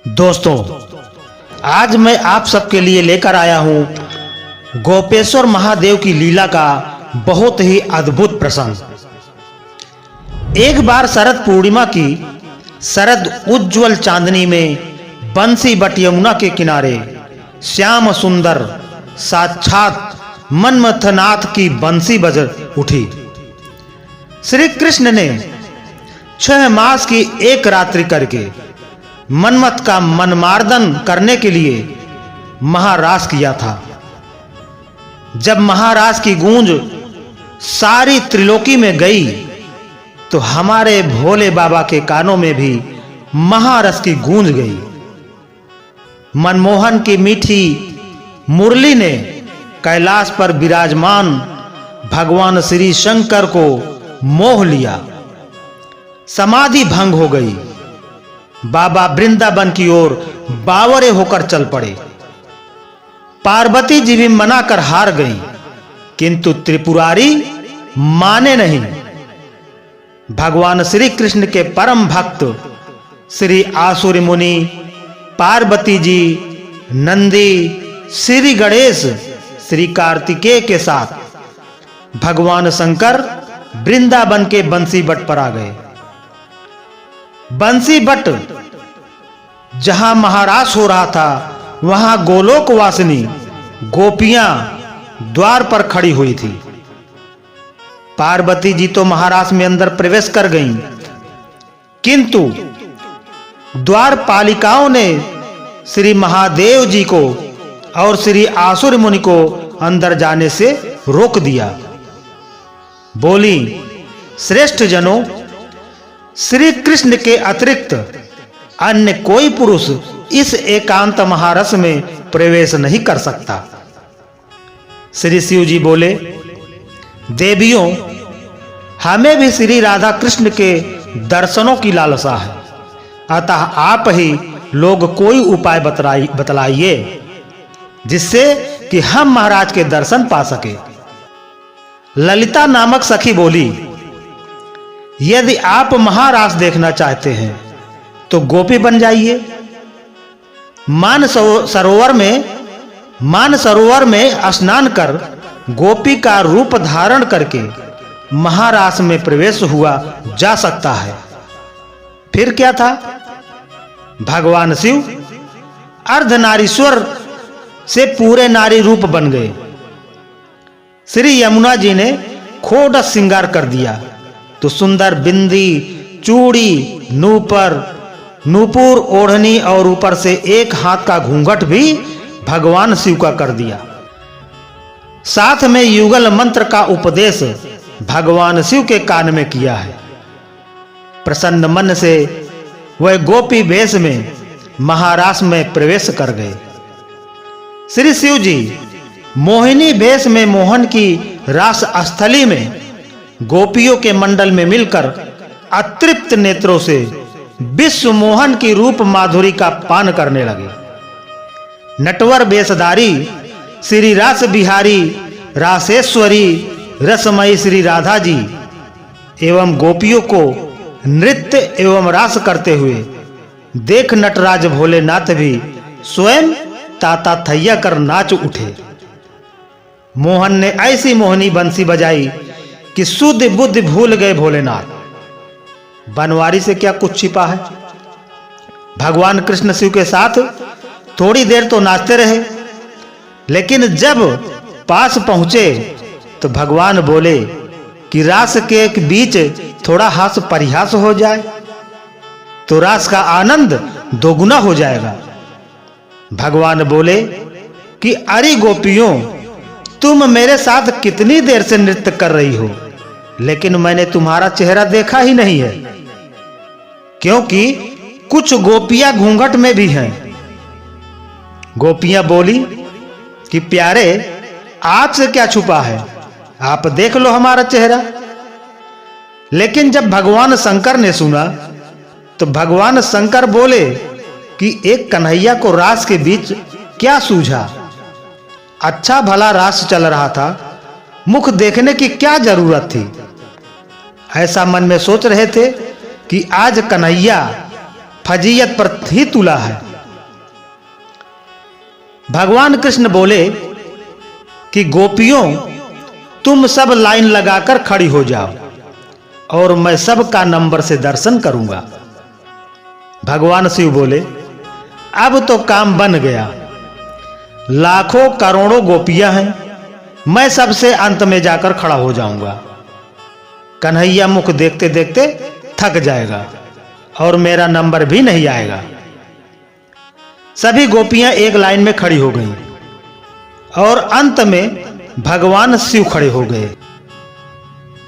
दोस्तों, आज मैं आप सबके लिए लेकर आया हूं गोपेश्वर महादेव की लीला का बहुत ही अद्भुत प्रसंग। एक बार शरद पूर्णिमा की शरद उज्ज्वल चांदनी में बंसी बट यमुना के किनारे श्याम सुंदर साक्षात मन्मथनाथ की बंसी बज उठी। श्री कृष्ण ने 6 मास की एक रात्रि करके मन्मथ का मनमार्दन करने के लिए महारास किया था। जब महारास की गूंज सारी त्रिलोकी में गई तो हमारे भोले बाबा के कानों में भी महारस की गूंज गई। मनमोहन की मीठी मुरली ने कैलाश पर विराजमान भगवान श्री शंकर को मोह लिया। समाधि भंग हो गई। बाबा वृंदावन की ओर बावरे होकर चल पड़े। पार्वती जी भी मना कर हार गईं, किंतु त्रिपुरारी माने नहीं। भगवान श्री कृष्ण के परम भक्त श्री आसुरी मुनि, पार्वती जी, नंदी, श्री गणेश, श्री कार्तिकेय के साथ भगवान शंकर वृंदावन के बंसी बट पर आ गए। बंसी बट जहां महारास हो रहा था वहां गोलोक वासिनी गोपियां द्वार पर खड़ी हुई थी। पार्वती जी तो महारास में अंदर प्रवेश कर गईं, किंतु द्वार पालिकाओं ने श्री महादेव जी को और श्री आसुर मुनि को अंदर जाने से रोक दिया। बोली, श्रेष्ठ जनों, श्री कृष्ण के अतिरिक्त अन्य कोई पुरुष इस एकांत महारस में प्रवेश नहीं कर सकता। श्री शिव जी बोले, देवियों, हमें भी श्री राधा कृष्ण के दर्शनों की लालसा है, अतः आप ही लोग कोई उपाय बतलाइए जिससे कि हम महाराज के दर्शन पा सके। ललिता नामक सखी बोली, यदि आप महारास देखना चाहते हैं तो गोपी बन जाइए। मान सरोवर में स्नान कर गोपी का रूप धारण करके महारास में प्रवेश हुआ जा सकता है। फिर क्या था, भगवान शिव अर्धनारीश्वर से पूरे नारी रूप बन गए। श्री यमुना जी ने खोड़ श्रृंगार कर दिया तो सुंदर बिंदी, चूड़ी, नूपुर, ओढ़नी और ऊपर से एक हाथ का घूंघट भी भगवान शिव का कर दिया। साथ में युगल मंत्र का उपदेश भगवान शिव के कान में किया है। प्रसन्न मन से वह गोपी वेश में महारास में प्रवेश कर गए। श्री शिव जी मोहिनी वेश में मोहन की रास स्थली में गोपियों के मंडल में मिलकर अतृप्त नेत्रों से विश्व मोहन की रूप माधुरी का पान करने लगे। नटवर वेशधारी श्री रास बिहारी रासेश्वरी रसमयी श्री राधा जी एवं गोपियों को नृत्य एवं रास करते हुए देख नटराज भोलेनाथ भी स्वयं ताता थैया कर नाच उठे। मोहन ने ऐसी मोहनी बंसी बजाई कि शुद्ध बुद्धि भूल गए भोलेनाथ। बनवारी से क्या कुछ छिपा है। भगवान कृष्ण शिव के साथ थोड़ी देर तो नाचते रहे, लेकिन जब पास पहुंचे तो भगवान बोले कि रास के बीच थोड़ा हास परिहास हो जाए तो रास का आनंद दोगुना हो जाएगा। भगवान बोले कि अरे गोपियों, तुम मेरे साथ कितनी देर से नृत्य कर रही हो, लेकिन मैंने तुम्हारा चेहरा देखा ही नहीं है, क्योंकि कुछ गोपियां घूंघट में भी हैं। गोपियां बोली कि प्यारे, आपसे क्या छुपा है, आप देख लो हमारा चेहरा। लेकिन जब भगवान शंकर ने सुना तो भगवान शंकर बोले कि एक कन्हैया को रास के बीच क्या सूझा। अच्छा भला रास चल रहा था, मुख देखने की क्या जरूरत थी। ऐसा मन में सोच रहे थे कि आज कन्हैया फजीयत पर ही तुला है। भगवान कृष्ण बोले कि गोपियों, तुम सब लाइन लगाकर खड़ी हो जाओ और मैं सबका नंबर से दर्शन करूंगा। भगवान शिव बोले, अब तो काम बन गया। लाखों करोड़ों गोपियां हैं, मैं सबसे अंत में जाकर खड़ा हो जाऊंगा। कन्हैया मुख देखते देखते थक जाएगा और मेरा नंबर भी नहीं आएगा। सभी गोपियां एक लाइन में खड़ी हो गईं और अंत में भगवान शिव खड़े हो गए।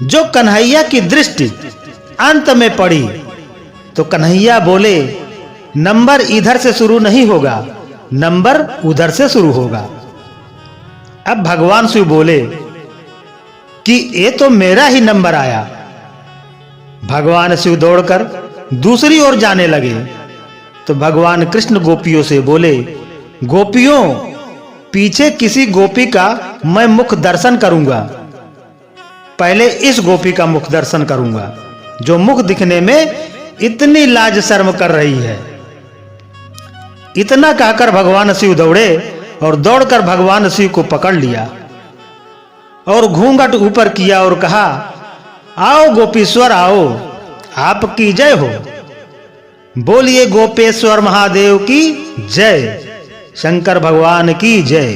जो कन्हैया की दृष्टि अंत में पड़ी तो कन्हैया बोले, नंबर इधर से शुरू नहीं होगा, नंबर उधर से शुरू होगा। अब भगवान शिव बोले कि ये तो मेरा ही नंबर आया। भगवान शिव दौड़कर दूसरी ओर जाने लगे तो भगवान कृष्ण गोपियों से बोले, गोपियों, पीछे किसी गोपी का मैं मुख दर्शन करूंगा। पहले इस गोपी का मुख दर्शन करूंगा जो मुख दिखने में इतनी लाज शर्म कर रही है। इतना कहकर भगवान शिव दौड़े और दौड़कर भगवान शिव को पकड़ लिया और घूंघट ऊपर किया और कहा, आओ गोपीश्वर आओ, आपकी जय हो। बोलिए गोपेश्वर महादेव की जय, शंकर भगवान की जय।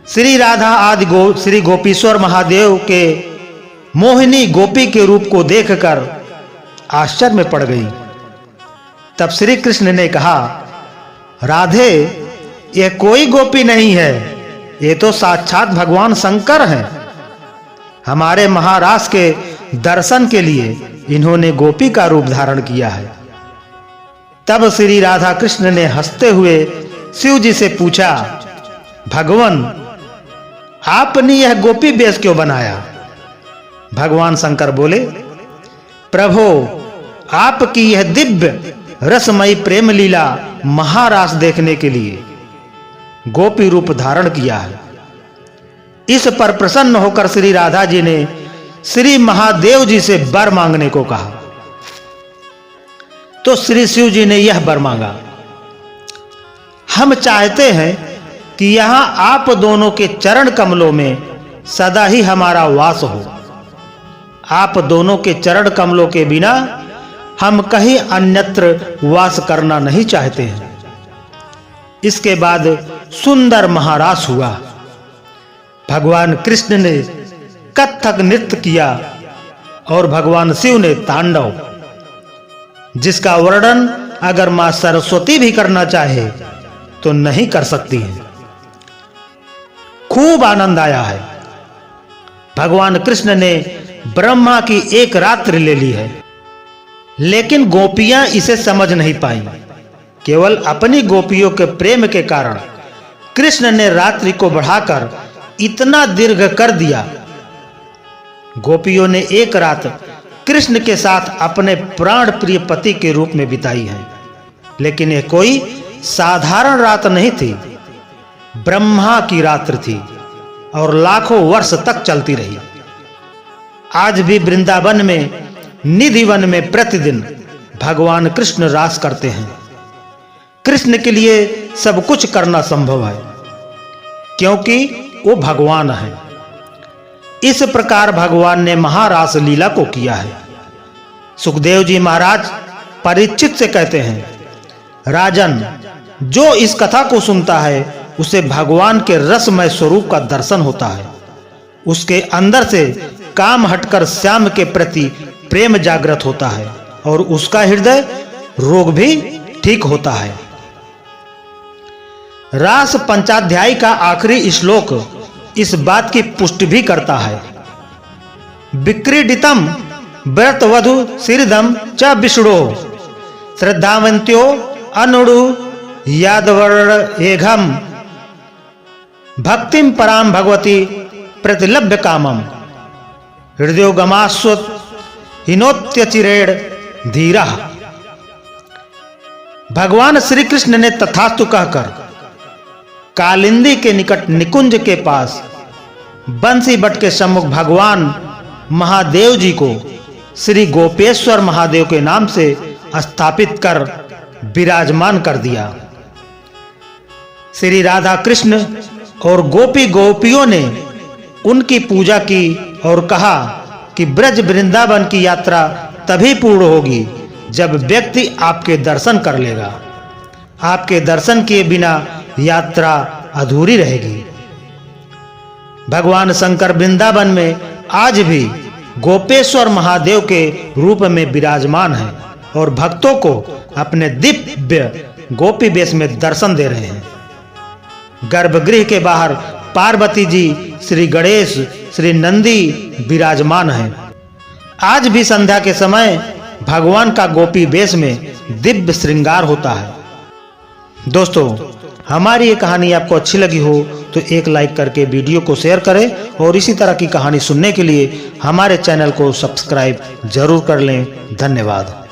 श्री राधा आदि श्री गोपीश्वर महादेव के मोहिनी गोपी के रूप को देखकर आश्चर्य में पड़ गई। तब श्री कृष्ण ने कहा, राधे, यह कोई गोपी नहीं है, ये तो साक्षात भगवान शंकर हैं। हमारे महाराज के दर्शन के लिए इन्होंने गोपी का रूप धारण किया है। तब श्री राधा कृष्ण ने हंसते हुए शिव जी से पूछा, भगवान, आपने यह गोपी वेश क्यों बनाया? भगवान शंकर बोले, प्रभु, आपकी यह दिव्य रसमयी प्रेम लीला महारास देखने के लिए गोपी रूप धारण किया है। इस पर प्रसन्न होकर श्री राधा जी ने श्री महादेव जी से वर मांगने को कहा तो श्री शिव जी ने यह वर मांगा, हम चाहते हैं कि यहां आप दोनों के चरण कमलों में सदा ही हमारा वास हो। आप दोनों के चरण कमलों के बिना हम कहीं अन्यत्र वास करना नहीं चाहते हैं। इसके बाद सुंदर महारास हुआ। भगवान कृष्ण ने कथक नृत्य किया और भगवान शिव ने तांडव, जिसका वर्णन अगर मां सरस्वती भी करना चाहे तो नहीं कर सकती है। खूब आनंद आया है। भगवान कृष्ण ने ब्रह्मा की एक रात्रि ले ली है, लेकिन गोपियां इसे समझ नहीं पाई। केवल अपनी गोपियों के प्रेम के कारण कृष्ण ने रात्रि को बढ़ाकर इतना दीर्घ कर दिया। गोपियों ने एक रात कृष्ण के साथ अपने प्राण प्रिय पति के रूप में बिताई है, लेकिन यह कोई साधारण रात नहीं थी, ब्रह्मा की रात्रि थी और लाखों वर्ष तक चलती रही। आज भी वृंदावन में निधिवन में प्रतिदिन भगवान कृष्ण रास करते हैं। कृष्ण के लिए सब कुछ करना संभव है, क्योंकि वो भगवान है। इस प्रकार भगवान ने महारास लीला को किया है। सुखदेव जी महाराज परीक्षित से कहते हैं, राजन, जो इस कथा को सुनता है उसे भगवान के रसमय स्वरूप का दर्शन होता है। उसके अंदर से काम हटकर श्याम के प्रति प्रेम जागृत होता है और उसका हृदय रोग भी ठीक होता है। रास पंचाध्याय का आखिरी श्लोक इस बात की पुष्टि भी करता है। विक्रीडितम व्रत वधु सिरदम च विष्णो श्रद्धावंत्यो अनुडु यादवर्ण एघम भक्तिम पराम भगवती प्रतिलभ्य कामम हृदयोगमास्वत हिनोत्यचिरेण धीरा। भगवान श्री कृष्ण ने तथास्तु कहकर कालिंदी के निकट निकुंज के पास बंसी बट के सम्मुख भगवान महादेव जी को श्री गोपेश्वर महादेव के नाम से स्थापित कर विराजमान कर दिया। श्री राधा कृष्ण और गोपी गोपियों ने उनकी पूजा की और कहा कि ब्रज वृंदावन की यात्रा तभी पूर्ण होगी जब व्यक्ति आपके दर्शन कर लेगा। आपके दर्शन किए बिना यात्रा अधूरी रहेगी। भगवान शंकर वृंदावन में आज भी गोपेश्वर महादेव के रूप में विराजमान हैं और भक्तों को अपने दिव्य गोपी वेश में दर्शन दे रहे हैं। गर्भगृह के बाहर पार्वती जी, श्री गणेश, श्री नंदी विराजमान हैं। आज भी संध्या के समय भगवान का गोपी वेश में दिव्य श्रृंगार होता है। दोस्तों, हमारी ये कहानी आपको अच्छी लगी हो तो एक लाइक करके वीडियो को शेयर करें और इसी तरह की कहानी सुनने के लिए हमारे चैनल को सब्सक्राइब जरूर कर लें। धन्यवाद।